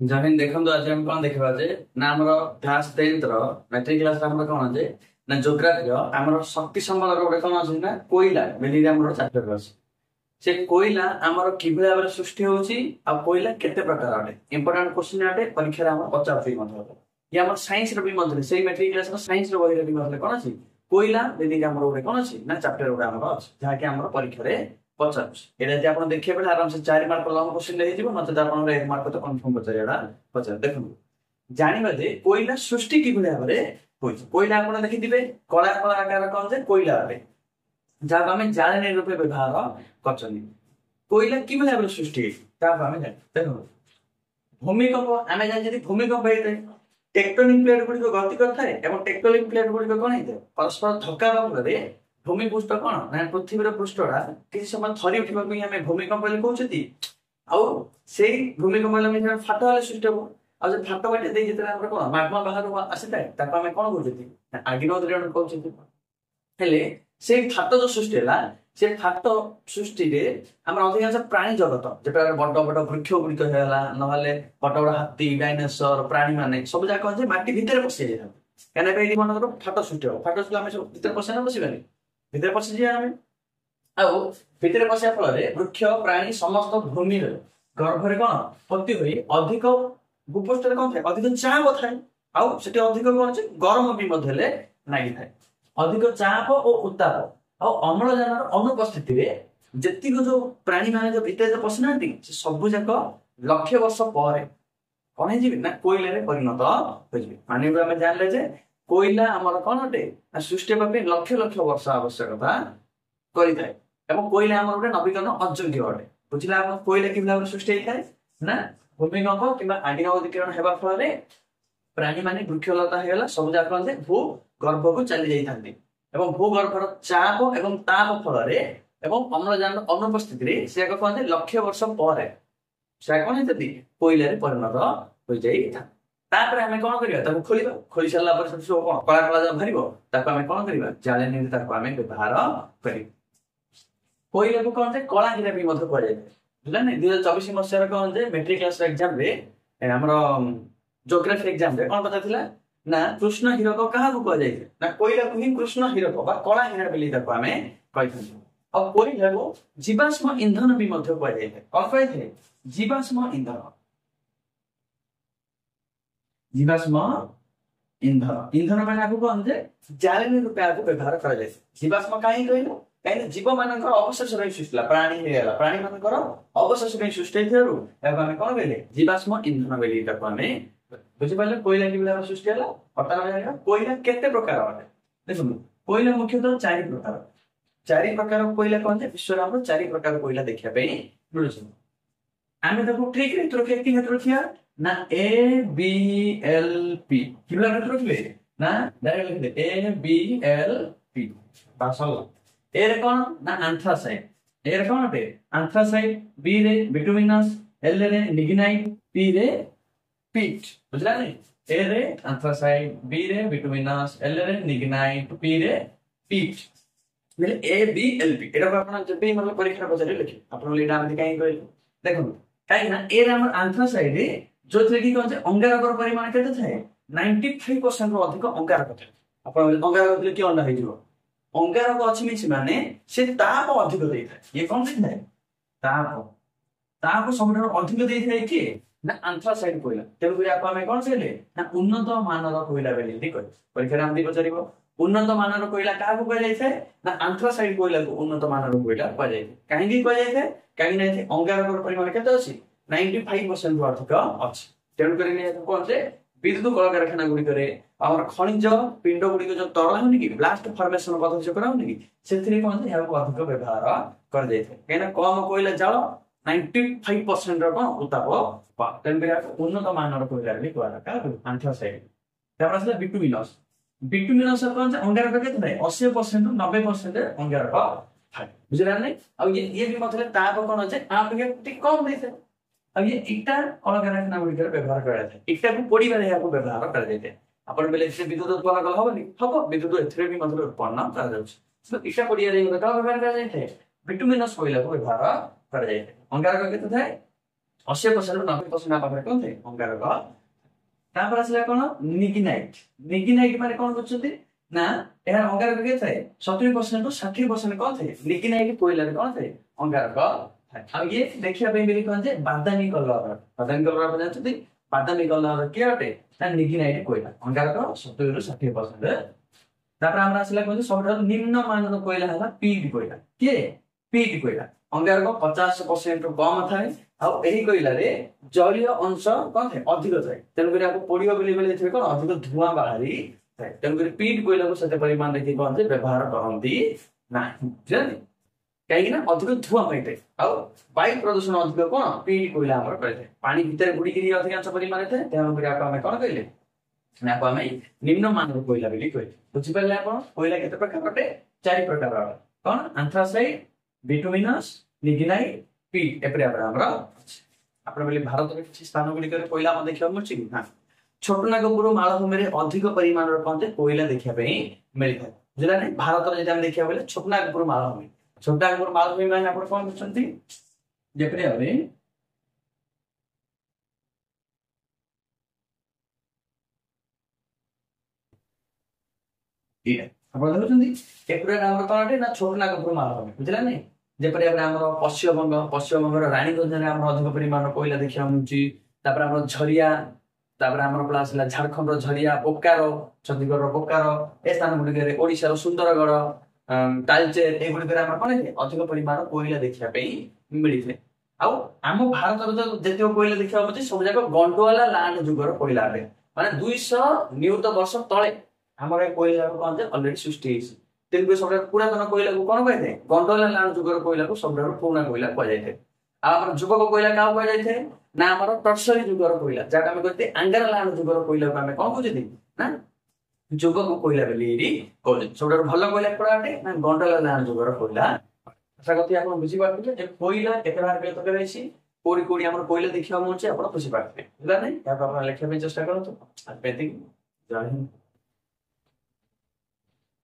जमीन देखो आज हम कौन देखा जे ना आमर क्लास 10th रो मैट्रिक क्लास आमर कौन जे ना ज्योग्राफी रो आमर शक्ति संबल रो कौन अछि ना कोयला बेली आमर चैप्टर अछि से कोयला आमर किभଳି भाବରେ ସୃଷ୍ଟି ହେଉଛି ଆଉ କୋଇଲା କେତେ ପ୍ରକାର ଅଟେ ଇମ୍ପୋର୍ଟାଣ୍ଟ କ୍ୱେଶ୍ଚିନ୍ ଅଟେ ପରୀକ୍ଷାରେ ଆମର ପଚାରୁଛି ମଧ୍ୟ ये आम साइंस रो भी मधुर सेही मैट्रिक क्लास रो साइंस रो बहिरे भी मधुर कोन अछि कोयला बेली आमर गोटे कोन अछि ना चैप्टर गोटे आमर अछि जहा कि आमर परीक्षा रे पचारुछ एटा जे आपण देखिए बेले आराम से 4 मार्क लंग क्वेश्चन ले हिजिबो नते आपण 1 मार्क तो कंफर्म पचारेडा पचार देखु जानिबा जे कोयला सृष्टि किभଳି भाବରେ होई कोयला आपण देखि दिबे कला कला आकार कोन जे कोयला आबे जहाँ आम जाने रूपे व्यवहार कर कोयला कि भाव सृष्टि देखो भूमिकंप आम जानी भूमिकंप होता है टेक्टोनिक प्लेट गुड़िक गति करता है टेक्टोनिक प्लेट गुड़िक कौन होता है परस्पर धक्का फल भूमि पृष्ठ कौन ना पृथ्वी पृष्ठटा किसी समय थरी उठा भूमिकंप कहते से भूमिकंप फाट वाले सृष्टि हम आज फाट बाटे कौन माग्मा बाहर आसी था आम कौन कहते आग्नेय कहते से फाट जो सृष्टि है से फाट सृष्टि आम अधिकांश प्राणी जगत जो बड़ बड़ वृक्ष गुड़िक ना बड़ बड़ हाथी डायनासोर प्राणी मान सब जाक माटी भितर पशि जाए कहीं मन फाट सृष्टि हम फाट आम भितर पशा ना पशिबानी भितर पशि जाए आम आर पशा फल वृक्ष प्राणी समस्त भूमि गर्भरे कौन पति हुई अधिक भूपृष्ठ कौन थे अधिक चाप थाए आठ अधिक कौन गरम भी नागी थाए अधिक चाप और उत्ताप अम्लजान अनुपस्थिति जेतिक जो प्राणी मान जो भितर पशिना सब जाक लक्ष वर्ष पर कौन ना कोयला परिणत हो माने आम जानले जे कोयला आमर कौन अटे सृष्टि लक्ष लक्ष वर्ष आवश्यकता करें कोयला आम गोटे नवीकरण अयोग्य अटे बुझला कोयला कि भाव सृष्टि होता है ना भूमिकंप कि आग्नेयगिकरण होगा फल प्राणी मान वृक्षलता होगा सब जाक भू गर्भ को चली जाती भूगर्भर चाप एवं ताप फल अम्लजान अनुपस्थिति से कहते लक्ष वर्ष पर कौन होती कोयला परिणत हो जापर आम कौन करवा खोल खोल सारा सब कला कला जब बाहर आम कौन करवा जालेनी आम व्यवहार कर कोयला को कौन कला हीरा भी कहुए बुझा नहीं 2024 मसीहार कौन मैट्रिक क्लास एग्जाम आमर ज्योग्राफी एग्जाम कौन पता ना कृष्ण हीरक क्या कहुए ना कोयला को ही कृष्ण हीरक कला हीरा बोली आम कही और कोयला को जीवाश्म इंधन भी कहुए कौन कही जीवाश्म इंधन जीवाश्म इंधन इंधन मैं आपको कौन जालेनी रूपे आपको व्यवहार कर जीवाश्म कहीं कहल कहीं जीव मान अवशेष रही सृष्टि प्राणी प्राणी मान अवशेष रही सृष्टि आम कौन कहले जीवाश्म इंधन बोली आम बुझिपारे कोयला कि भाव सृष्टि है बर्तमान कोयला केते प्रकार अटे देखो कोयला मुख्यतः 4 प्रकार कोयला कौन विश्व में 4 प्रकार कोयला देखा मिलूँ आम ट्रिक रखिया ना ABLP कि रखिले ना डायरेक्ट लिखिले ABLP ए रे कौन ना एंथ्रासाइट ए रे कौन अटे एंथ्रासाइट बी रे बिटुमिनस एल रे लिग्नाइट पी रे पीट बुझला नहीं ए रे एंथ्रासाइट बी रे बिटुमिनस एल रे लिग्नाइट पी रे पीट मतलब ABLP एटा को आपण जब भी मतलब परीक्षा पचारे लिखि आपण लेडा आमे काई कहले देखो काई ना ए रे हमर एंथ्रासाइट जो थे कि कौन अंगारक परिमाण केते थाए 95% रो अधिक अंगारक थाए आपण अंगारक दिले कि अंडा हेजिवो अंगारक अछि मिछि माने से ताप अधिक देई थाए ये कौन देई थाए ताप सबठारो अधिक देई थाए कि ना एंथ्रासाइट कोयला तेल को आपा में कौन कहले ना उन्नत मानर कोयला बेली दी कह परीक्षा हम दी पचारिबो उन्नत मानर कोयला का को कहले थाए ना एंथ्रासाइट कोयला को उन्नत मानर कोयला कह जाय काहे की कह जाय थाए काहे ना अंगारक परिमाण केते अछि 95% रो अधिक अछि तेल करिने कौन से विद्युत कल कारखाना गुडी करे और खनिज पिंड गुडी जो तरल होनी कि ब्लास्ट फॉर्मेशन कथा जो कराउनी कि सेथिरे कौन या को अधिक व्यवहार कर जाय थे केना कम कोयला जाळ 95% रो कोन उताप तेन बिरा उन्नत मानर कोयला भी कोरा का एंथ्रासाइट तापर असला बिटुमिनस कौन अंगारक केते नै 80% 90% अंगारक थाए बुझला नै अब ये भी मतलब ताप कोन छै आप के कम नै थे अब ये इटा कल कारखाना गुडी व्यवहार करा था इटा को पोड़ी वाले को व्यवहार कर देते अपन बेले से विद्युत उत्पन्न कल होबनी हबो विद्युत एथरे भी मतलब उत्पन्न कर जाउछ तो इटा पोड़ी वाले का व्यवहार कर जाते बिटुमिनस कोयला को व्यवहार कर जाते अंगारक केते थाए 80% ରୁ 90% ପାଖରେ କଣ ଥାଏ ଅଙ୍ଗାରକ। ତାପରେ ଆସିଲା କଣ ନିଗ୍ନାଇଟ୍। ନିଗ୍ନାଇଟ୍ ମାନେ କଣ କରୁଛନ୍ତି ନା ଏହା ଅଙ୍ଗାରକ କେତେ ଥାଏ 70% ରୁ 60% କଣ ଥାଏ ନିଗ୍ନାଇଟ୍ କୋଇଲାରେ କଣ ଥାଏ ଅଙ୍ଗାରକ ଥାଏ। ଆଉ ଇଏ ଦେଖିବା ପାଇଁ ବି କଣ ଯେ ବାଦାମୀ କଲର। ବାଦାମୀ କଲର ଆପଣ ଜାଣିଛନ୍ତି ବାଦାମୀ କଲର କିଏ ଅଟେ ନା ନିଗ୍ନାଇଟ୍ କୋଇଲା ଅଙ୍ଗାରକ 70 ରୁ 60%। ତାପରେ ଆମର ଆସିଲା କଣ ସବୁଠାରୁ ନିମ୍ନ ମାନର କୋଇଲା ହେଲା ପିଟ୍ କୋଇଲା। କିଏ ପିଟ୍ କୋଇଲା ଅଙ୍ଗାରକ 50% ରୁ କମ ଥାଏ। ଆଉ ଏହି କୋଇଲାରେ ଜଳୀୟ ଅଂଶ କଣ ଥାଏ ଅଧିକ ଥାଏ। ତେଣୁକରି ଆକୁ ପୋଡିବ ବୋଲି ଏଥିରେ କଣ ଅଧିକ ଧୂଆଁ ବାହାରି ଥାଏ। ତେଣୁକରି ପିଟ୍ କୋଇଲାକୁ ସେତେ ପରିମାଣରେ କଣ ଯେ ବ୍ୟବହାର କରନ୍ତି ନାହିଁ ବୁଝିଲେ କାହିଁକି ନା ଅଧିକ ଧୂଆଁ ପାଇଥାଏ। ଆଉ ବାୟୁ ପ୍ରଦୂଷଣ ଅଧିକ କଣ ପିଟ୍ କୋଇଲା ଆମର କରିଥାଏ। ପାଣି ଭିତରେ ବୁଡିକିରି ଅଧିକାଂଶ ପରିମାଣରେ ଥାଏ। ତେଣୁକରି ଆକୁ ଆମେ କଣ କହିଲେ ଆକୁ ଆମେ ନିମ୍ନ ମାନର କୋଇଲା ବୋଲି କହିଲେ। ବୁଝିପାରିଲେ ଆପଣ କୋଇଲା କେତେ ପ୍ରକାର ଅଟେ 4 ପ୍ରକାର କଣ ଆନ୍ଥ୍ରାସାଇଟ୍ ବିଟୁମିନସ୍ ଲିଗ୍ନାଇଟ୍ ପିଟ୍ ଏପରି ଆମର ଅଛି। ଆପଣ ବୋଲି ଭାରତର କିଛି ସ୍ଥାନ ଗୁଡିକରେ କୋଇଲା ଆମ ଦେଖିବାକୁ ମିଳୁଛି କି ନା ଛୋଟନାଗପୁର ମାଳଭୂମିରେ ଅଧିକ ପରିମାଣର କଣ କୋଇଲା ଦେଖିବା ପାଇଁ ମିଳିଥାଏ। ବୁଝିଲା ନାହିଁ ଭାରତରେ ଯଦି ଆମେ ଦେଖିବାକୁ ଗଲେ ଛୋଟନାଗପୁର ମାଳଭୂମି ମାନେ ଆପଣ କଣ କରୁଛନ୍ତି ଯେପରି ଭାବେ ଆପଣ ଦେଖୁଛନ୍ତି ଏପଟେ ଆମର କଣ ଅଟେ ନା ଛୋଟନାଗପୁର ମାଳଭୂମି ବୁଝିଲା ନାହିଁ। ଯେପରି ଭାବରେ ଆମର ପଶ୍ଚିମବଙ୍ଗର ରାଣୀଗଞ୍ଜରେ ଆମର ଅଧିକ ପରିମାଣର କୋଇଲା ଦେଖିବାକୁ ମିଳୁଛି। ତାପରେ ଆମର ଝରିଆ ତାପରେ ଆମର ପ୍ଲାସ ହେଲା ଝାଡଖଣ୍ଡର ଝରିଆ ବୋକାରୋ ଛତିଶଗଡ଼ର ବୋକାରୋ ଏ ସ୍ଥାନ ଗୁଡିକରେ ଓଡିଶାର ସୁନ୍ଦରଗଡ଼ ତାଲଚେର ଏଗୁଡିକରେ ଆମର କଣ ଅଧିକ ପରିମାଣ କୋଇଲା ଦେଖିବା ପାଇଁ ମିଳିଥାଏ। ଆଉ ଆମ ଭାରତର ଯେତିକ କୋଇଲା ଦେଖିବାକୁ ମିଳୁଛି ସବୁ ଯାକ ଗଣ୍ଡୱାଲା ଲାଣ୍ଡ ଯୁଗର କୋଇଲା ଅଟେ। ମାନେ 200 ନିୟୁତ ବର୍ଷ ତଳେ ଆମର ଏ କୋଇଲା କଣ ଯେ ଅଲରେଡି ସୃଷ୍ଟି ହେଇଛି। ତେଣୁକରି ସବୁଠାରୁ ପୁରାତନ କୋଇଲାକୁ କଣ କୁହାଯାଇଥାଏ ଗଣ୍ଡୱାଲା ଲାଣ୍ଡ ଯୁଗର କୋଇଲାକୁ ସବୁଠାରୁ ପୁରୁଣା କୋଇଲା କୁହାଯାଇଥାଏ। ଆଉ ଆମର ଯୁବକ କୋଇଲା କାହାକୁ କୁହାଯାଇଥାଏ ନା ଆମର ଟର୍ସରୀ ଯୁଗର କୋଇଲା ଯାହାକୁ ଆମେ କହୁଛେ ଆଙ୍ଗାରା ଲାଣ୍ଡ ଯୁଗର କୋଇଲାକୁ ଆମେ କଣ କହୁଛନ୍ତି ନା ଯୁବକ କୋଇଲା ବୋଲି କହୁଛନ୍ତି। ସବୁଠାରୁ ଭଲ କୋଇଲା କୋଉଟା ଅଟେ ନା ଗଣ୍ଡୱାଲା ଲାଣ୍ଡ ଯୁଗର କୋଇଲା। ଆଶା କରୁଛି ଆପଣ ବୁଝିପାରୁଥିବେ ଯେ କୋଇଲା କେତେ ଭାଗରେ ବିଭକ୍ତ କରାଯାଇଛି କୋଉଠି କୋଉଠି ଆମର କୋଇଲା ଦେଖିବାକୁ ମିଳୁଛି ଆପଣ ବୁଝିପାରୁଥିବେ ହେଲା ନାହିଁ ଏହାକୁ ଆପଣ ଲେଖିବା ପାଇଁ ଚେଷ୍ଟା କରନ୍ତୁ। ଜୟ ହିନ୍ଦ।